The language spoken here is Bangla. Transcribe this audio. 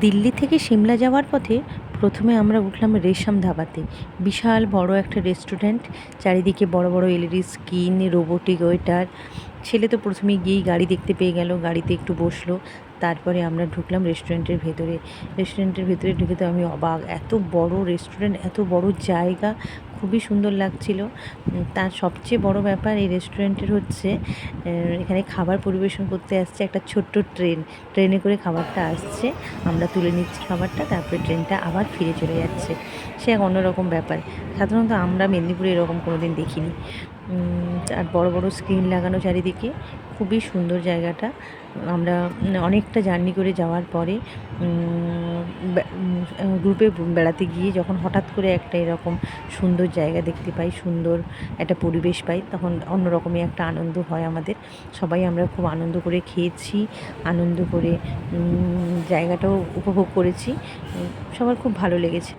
দিল্লি থেকে সিমলা যাওয়ার পথে প্রথমে আমরা উঠলাম রেশম ধাবাতে। বিশাল বড় একটা রেস্টুরেন্ট, চারিদিকে বড় বড় এলইডি স্ক্রিন, রোবোটিক ওয়েটার। ছেলে তো প্রথমেই গিয়েই গাড়ি দেখতে পেয়ে গেল, গাড়িতে একটু বসলো। তারপরে আমরা ঢুকলাম রেস্টুরেন্টের ভেতরে। রেস্টুরেন্টের ভেতরে ঢুকে তো আমি অবাক, এত বড় রেস্টুরেন্ট, এত বড় জায়গা, খুবই সুন্দর লাগছিল। তার সবচেয়ে বড় ব্যাপার এই রেস্টুরেন্টের হচ্ছে এখানে খাবার পরিবেশন করতে আসছে একটা ছোট্ট ট্রেনে করে খাবারটা আসছে, আমরা তুলে নিচ্ছি খাবারটা, তারপরে ট্রেনটা আবার ফিরে চলে যাচ্ছে। সে এক অন্যরকম ব্যাপার, সাধারণত আমরা মেদিনীপুরে এরকম কোনো দিন দেখিনি। আর বড় বড় স্ক্রিন লাগানো চারিদিকে, খুবই সুন্দর জায়গাটা। আমরা অনেকটা জার্নি করে যাওয়ার পরে গ্রুপে বেড়াতে গিয়ে যখন হঠাৎ করে একটা এরকম সুন্দর জায়গা দেখতে পাই, সুন্দর একটা পরিবেশ পাই, তখন অন্যরকমই একটা আনন্দ হয় আমাদের। সবাই আমরা খুব আনন্দ করে খেয়েছি, আনন্দ করে জায়গাটাও উপভোগ করেছি। সবার খুব ভালো লেগেছে।